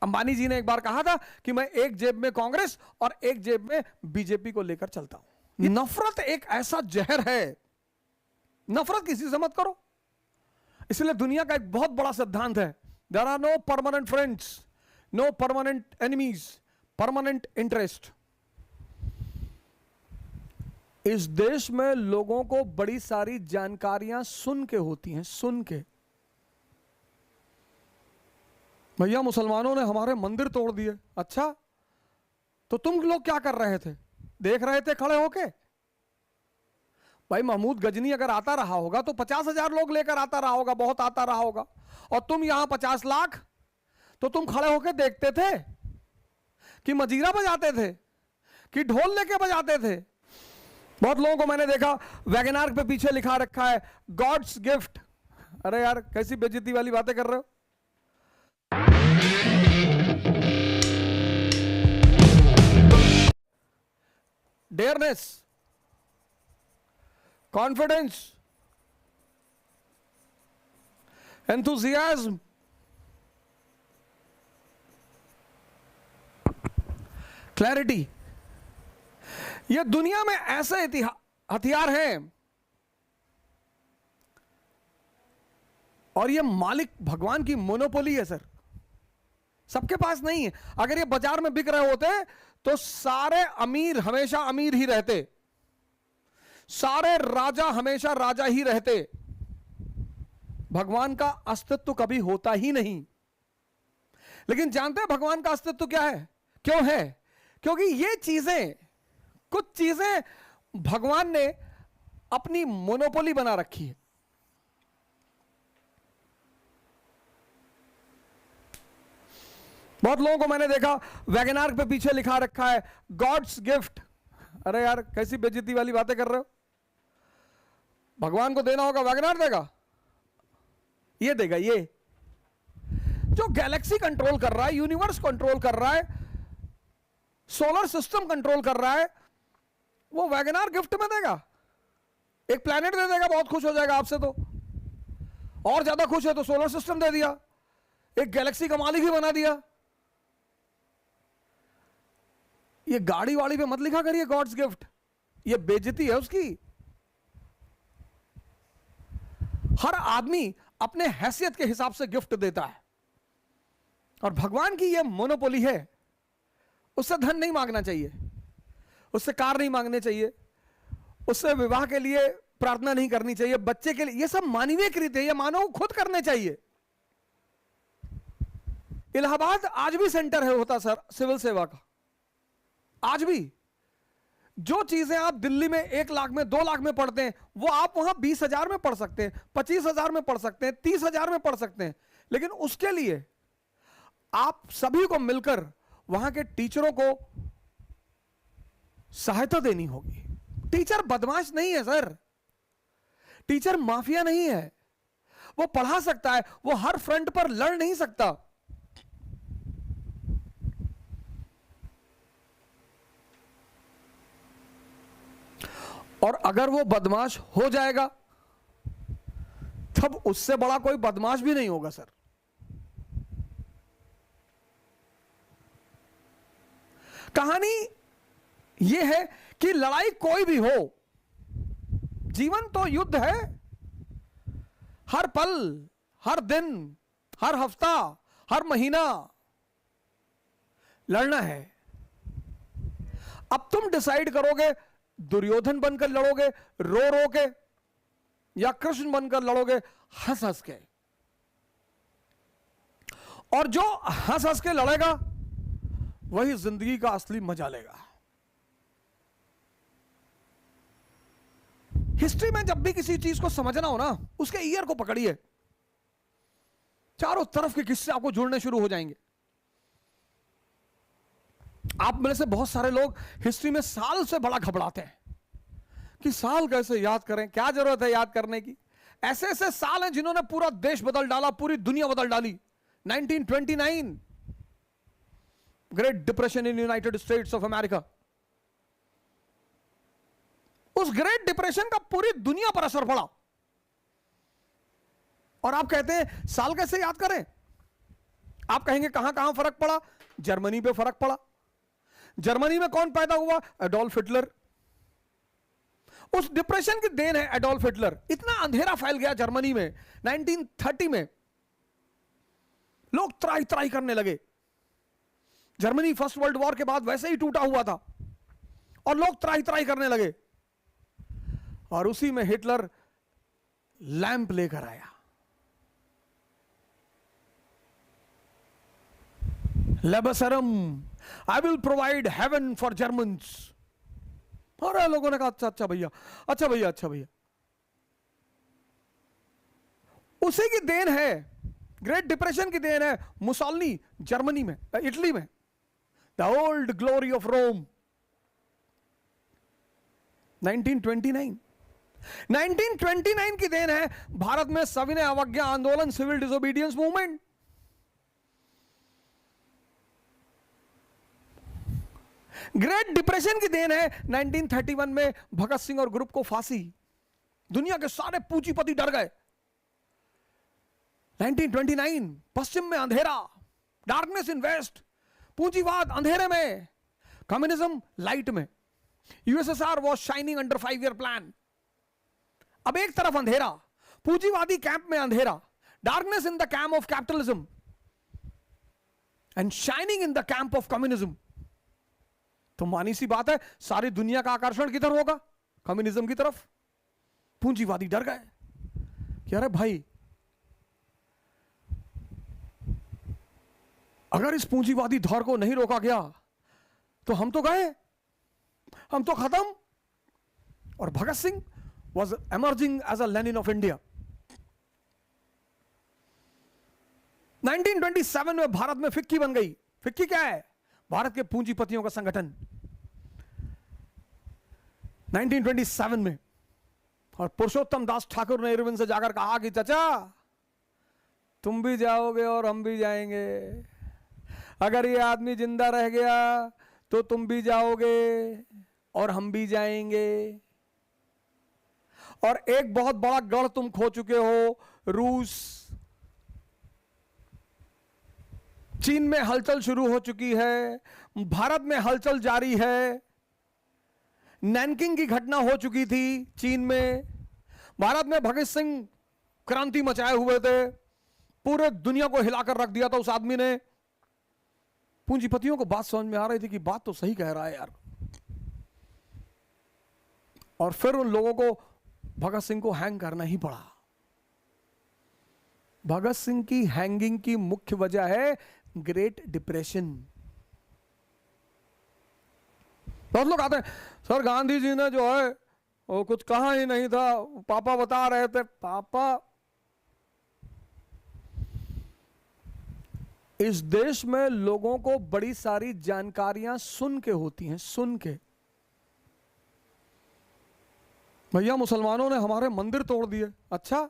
अंबानी जी ने एक बार कहा था कि मैं एक जेब में कांग्रेस और एक जेब में बीजेपी को लेकर चलता हूं। नफरत एक ऐसा जहर है, नफरत किसी से मत करो। इसलिए दुनिया का एक बहुत बड़ा सिद्धांत है, there are no permanent friends, no permanent enemies, permanent interest. इस देश में लोगों को बड़ी सारी जानकारियां सुन के होती हैं, सुन के। भैया मुसलमानों ने हमारे मंदिर तोड़ दिए, अच्छा तो तुम लोग क्या कर रहे थे? देख रहे थे खड़े होके? भाई महमूद गजनी अगर आता रहा होगा तो 50,000 लोग लेकर आता रहा होगा, बहुत आता रहा होगा, और तुम यहां 50 लाख, तो तुम खड़े होके देखते थे कि मजीरा बजाते थे कि ढोल लेके बजाते थे? बहुत लोगों को मैंने देखा वैगनार पे पीछे लिखा रखा है गॉड्स गिफ्ट। अरे यार कैसी बेइज्जती वाली बातें कर रहे हो। डेयरनेस, कॉन्फिडेंस, एंथुजियाज्म, क्लैरिटी, ये दुनिया में ऐसे हथियार हैं और ये मालिक भगवान की मोनोपोली है सर, सबके पास नहीं है। अगर ये बाजार में बिक रहे होते तो सारे अमीर हमेशा अमीर ही रहते, सारे राजा हमेशा राजा ही रहते, भगवान का अस्तित्व कभी होता ही नहीं। लेकिन जानते हैं भगवान का अस्तित्व क्या है, क्यों है? क्योंकि ये चीजें, कुछ चीजें भगवान ने अपनी मोनोपोली बना रखी है। बहुत लोगों को मैंने देखा वैगनार पे पीछे लिखा रखा है गॉड्स गिफ्ट। अरे यार कैसी बेइज्जती वाली बातें कर रहे हो। भगवान को देना होगा, वैगनार देगा? ये देगा, ये जो गैलेक्सी कंट्रोल कर रहा है, यूनिवर्स कंट्रोल कर रहा है, सोलर सिस्टम कंट्रोल कर रहा है, वो वैगनार गिफ्ट में देगा? एक प्लैनेट दे देगा, बहुत खुश हो जाएगा आपसे, तो और ज्यादा खुश है तो सोलर सिस्टम दे दिया, एक गैलेक्सी का मालिक ही बना दिया। ये गाड़ी वाड़ी पे मत लिखा करिए गॉड्स गिफ्ट, ये बेइज्जती है उसकी। हर आदमी अपने हैसियत के हिसाब से गिफ्ट देता है, और भगवान की ये मोनोपोली है। उससे धन नहीं मांगना चाहिए, उससे कार नहीं मांगने चाहिए, उससे विवाह के लिए प्रार्थना नहीं करनी चाहिए, बच्चे के लिए, ये सब मानवीय कृत्य है, ये मानव खुद करने चाहिए। इलाहाबाद आज भी सेंटर है होता सर सिविल सेवा का, आज भी। जो चीजें आप दिल्ली में 1 लाख में 2 लाख में पढ़ते हैं, वो आप वहां 20,000 में पढ़ सकते हैं, 25,000 में पढ़ सकते हैं, 30,000 में पढ़ सकते हैं। लेकिन उसके लिए आप सभी को मिलकर वहां के टीचरों को सहायता देनी होगी। टीचर बदमाश नहीं है सर, टीचर माफिया नहीं है। वो पढ़ा सकता है, वो हर फ्रंट पर लड़ नहीं सकता। और अगर वो बदमाश हो जाएगा तब उससे बड़ा कोई बदमाश भी नहीं होगा सर। कहानी यह है कि लड़ाई कोई भी हो, जीवन तो युद्ध है। हर पल, हर दिन, हर हफ्ता, हर महीना लड़ना है। अब तुम डिसाइड करोगे दुर्योधन बनकर लड़ोगे रो रो के, या कृष्ण बनकर लड़ोगे हंस हंस के। और जो हंस हंस के लड़ेगा वही जिंदगी का असली मजा लेगा। हिस्ट्री में जब भी किसी चीज को समझना हो ना, उसके ईयर को पकड़िए, चारों तरफ के किस्से आपको जुड़ने शुरू हो जाएंगे। आप में से बहुत सारे लोग हिस्ट्री में साल से बड़ा घबराते हैं कि साल कैसे याद करें, क्या जरूरत है याद करने की। ऐसे ऐसे साल हैं जिन्होंने पूरा देश बदल डाला, पूरी दुनिया बदल डाली। 1929 great depression in United states of America. उस ग्रेट डिप्रेशन का पूरी दुनिया पर असर पड़ा। और आप कहते हैं साल कैसे याद करें? आप कहेंगे कहां कहां फर्क पड़ा? जर्मनी पे फर्क पड़ा। जर्मनी में कौन पैदा हुआ? Adolf Hitler. उस डिप्रेशन की देन है एडोल्फ हिटलर। इतना अंधेरा फैल गया जर्मनी में 1930 में, लोग त्राही त्राही करने लगे। जर्मनी फर्स्ट वर्ल्ड वॉर के बाद वैसे ही टूटा हुआ था और लोग त्राही त्राही करने लगे, और उसी में हिटलर लैंप लेकर आया। Lebensraum, I will provide heaven for Germans. और लोगों ने कहा अच्छा अच्छा भैया, अच्छा भैया, अच्छा भैया। उसी की देन है, ग्रेट डिप्रेशन की देन है मुसोलिनी जर्मनी में, इटली में, the old glory of Rome. 1929 1929 की देन है भारत में सविनय अवज्ञा आंदोलन, civil disobedience movement. Great depression की देन है 1931 में भगत सिंह और ग्रुप को फांसी। दुनिया के सारे पूंजीपति डर गए। 1929 पश्चिम में अंधेरा, डार्कनेस इन वेस्ट, पूंजीवाद अंधेरे में, कम्युनिज्म लाइट में। USSR was shining under 5 year plan. अब एक तरफ अंधेरा, पूंजीवादी कैंप में अंधेरा, darkness in the camp of capitalism and shining in the camp of communism. तो मानी सी बात है, सारी दुनिया का आकर्षण किधर होगा? कम्युनिज्म की तरफ। पूंजीवादी डर गए कि अरे भाई, अगर इस पूंजीवादी दौर को नहीं रोका गया तो हम तो गए, हम तो खत्म। और Bhagat Singh was emerging as a Lenin of India. 1927 में भारत में फिक्की बन गई। फिक्की क्या है? भारत के पूंजीपतियों का संगठन। 1927 में, और पुरुषोत्तम दास ठाकुर ने इरविन से जाकर कहा कि चाचा तुम भी जाओगे और हम भी जाएंगे, अगर ये आदमी जिंदा रह गया तो तुम भी जाओगे और हम भी जाएंगे। और एक बहुत बड़ा गढ़ तुम खो चुके हो, रूस। चीन में हलचल शुरू हो चुकी है, भारत में हलचल जारी है। नैनकिंग की घटना हो चुकी थी चीन में, भारत में भगत सिंह क्रांति मचाए हुए थे, पूरे दुनिया को हिलाकर रख दिया था उस आदमी ने। पूंजीपतियों को बात समझ में आ रही थी कि बात तो सही कह रहा है यार, और फिर उन लोगों को भगत सिंह को हैंग करना ही पड़ा। भगत सिंह की हैंगिंग की मुख्य वजह है ग्रेट डिप्रेशन। बहुत लोग आते हैं, सर गांधी जी ने जो है वो कुछ कहा ही नहीं था, पापा बता रहे थे। पापा, इस देश में लोगों को बड़ी सारी जानकारियां सुन के होती हैं, सुन के। भैया मुसलमानों ने हमारे मंदिर तोड़ दिए। अच्छा,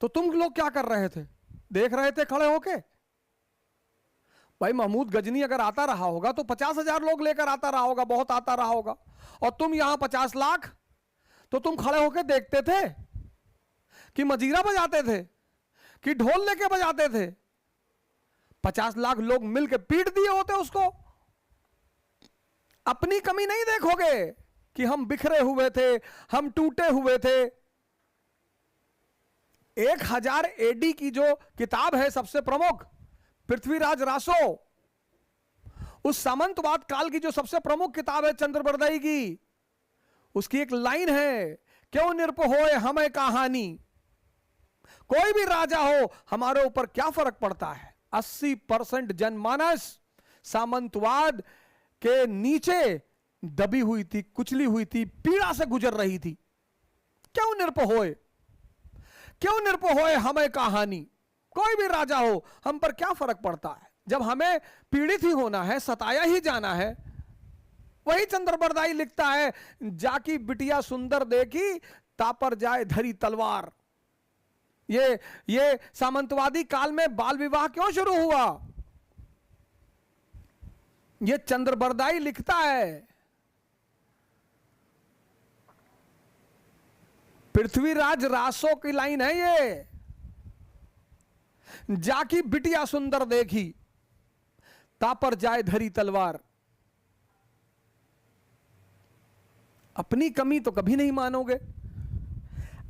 तो तुम लोग क्या कर रहे थे? देख रहे थे खड़े होके? भाई महमूद गजनी अगर आता रहा होगा तो 50,000 लोग लेकर आता रहा होगा, बहुत आता रहा होगा, और तुम यहां 50 लाख, तो तुम खड़े होके देखते थे कि मजीरा बजाते थे कि ढोल लेके बजाते थे? 50 लाख लोग मिलके पीट दिए होते उसको। अपनी कमी नहीं देखोगे कि हम बिखरे हुए थे, हम टूटे हुए थे। 1000 एडी की जो किताब है सबसे प्रमुख, पृथ्वीराज रासो, उस सामंतवाद काल की जो सबसे प्रमुख किताब है चंद्रबरदाई की, उसकी एक लाइन है, क्यों निरप होए हमें कहानी, कोई भी राजा हो हमारे ऊपर क्या फर्क पड़ता है। 80% जनमानस सामंतवाद के नीचे दबी हुई थी, कुचली हुई थी, पीड़ा से गुजर रही थी। क्यों निरप होए, क्यों निरप होए हमें कहानी, कोई भी राजा हो हम पर क्या फर्क पड़ता है। जब हमें पीड़ित ही होना है, सताया ही जाना है। वही चंद्रबरदाई लिखता है, जाकी बिटिया सुंदर देखी तापर जाए धरी तलवार। ये सामंतवादी काल में बाल विवाह क्यों शुरू हुआ? ये चंद्रबरदाई लिखता है। पृथ्वीराज रासो की लाइन है ये। जाकी बिटिया सुंदर देखी, तापर जाए धरी तलवार। अपनी कमी तो कभी नहीं मानोगे,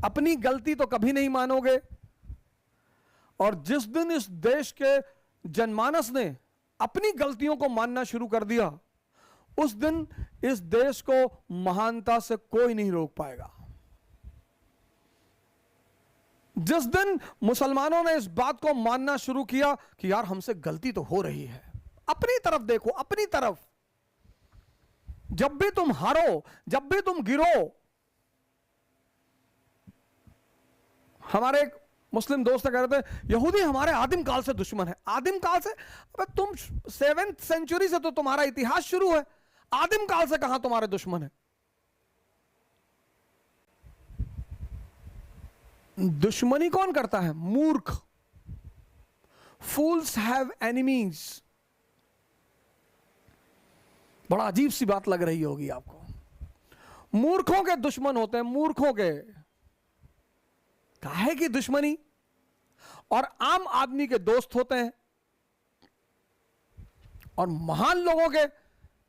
अपनी गलती तो कभी नहीं मानोगे, और जिस दिन इस देश के जनमानस ने अपनी गलतियों को मानना शुरू कर दिया, उस दिन इस देश को महानता से कोई नहीं रोक पाएगा। जिस दिन मुसलमानों ने इस बात को मानना शुरू किया कि यार हमसे गलती तो हो रही है, अपनी तरफ देखो, अपनी तरफ। जब भी तुम हारो, जब भी तुम गिरो, हमारे एक मुस्लिम दोस्त कह रहे थे यहूदी हमारे आदिम काल से दुश्मन है। आदिम काल से? अबे तुम 7th सेंचुरी से तो तुम्हारा इतिहास शुरू है, आदिम काल से कहां तुम्हारे दुश्मन है? दुश्मनी कौन करता है? मूर्ख। फूल्स हैव एनिमीज। बड़ा अजीब सी बात लग रही होगी आपको। मूर्खों के दुश्मन होते हैं, मूर्खों के। काहे की दुश्मनी? और आम आदमी के दोस्त होते हैं, और महान लोगों के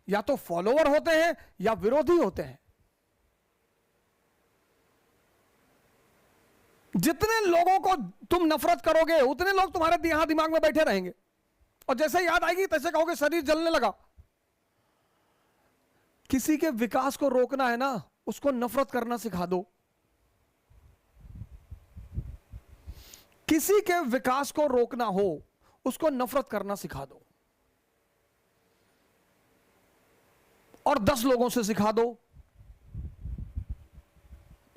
या तो फॉलोअर होते हैं या विरोधी होते हैं। जितने लोगों को तुम नफरत करोगे उतने लोग तुम्हारे यहां दिमाग में बैठे रहेंगे, और जैसे याद आएगी तैसे कहोगे शरीर जलने लगा। किसी के विकास को रोकना है ना, उसको नफरत करना सिखा दो। किसी के विकास को रोकना हो, उसको नफरत करना सिखा दो, और 10 लोगों से सिखा दो।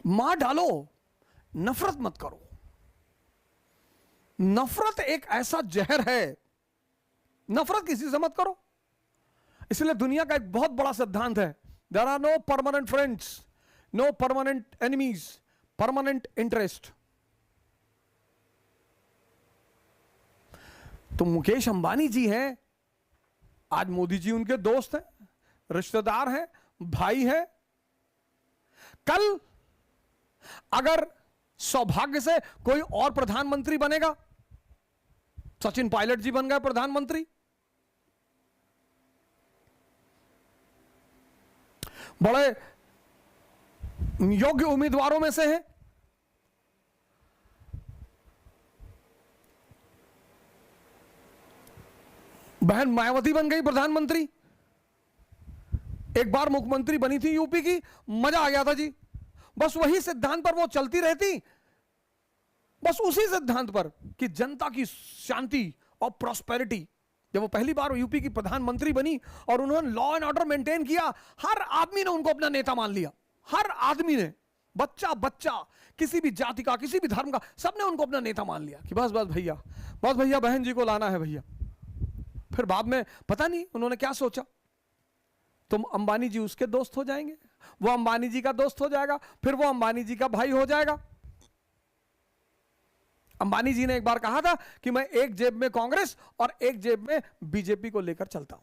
मार डालो, नफरत मत करो। नफरत एक ऐसा जहर है, नफरत किसी से मत करो। इसलिए दुनिया का एक बहुत बड़ा सिद्धांत है, there are no permanent friends, no permanent enemies, permanent interest. तो मुकेश अंबानी जी हैं, आज मोदी जी उनके दोस्त हैं, रिश्तेदार हैं, भाई हैं। कल अगर सौभाग्य से कोई और प्रधानमंत्री बनेगा, सचिन पायलट जी बन गए प्रधानमंत्री, बड़े योग्य उम्मीदवारों में से हैं। बहन मायावती बन गई प्रधानमंत्री, एक बार मुख्यमंत्री बनी थी यूपी की, मजा आ गया था जी। बस वही सिद्धांत पर वो चलती रहती, बस उसी सिद्धांत पर कि जनता की शांति और प्रॉस्पेरिटी। जब वो पहली बार यूपी की प्रधानमंत्री बनी और उन्होंने लॉ एंड ऑर्डर मेंटेन किया, हर आदमी ने उनको अपना नेता मान लिया। हर आदमी ने, बच्चा बच्चा, किसी भी जाति का, किसी भी धर्म का, सबने उनको अपना नेता मान लिया कि बस बस भैया, बस भैया बहन जी को लाना है भैया। फिर बाद में पता नहीं उन्होंने क्या सोचा, तुम अंबानी जी उसके दोस्त हो जाएंगे, वो अंबानी जी का दोस्त हो जाएगा, फिर वो अंबानी जी का भाई हो जाएगा। अंबानी जी ने एक बार कहा था कि मैं एक जेब में कांग्रेस और एक जेब में बीजेपी को लेकर चलता हूं।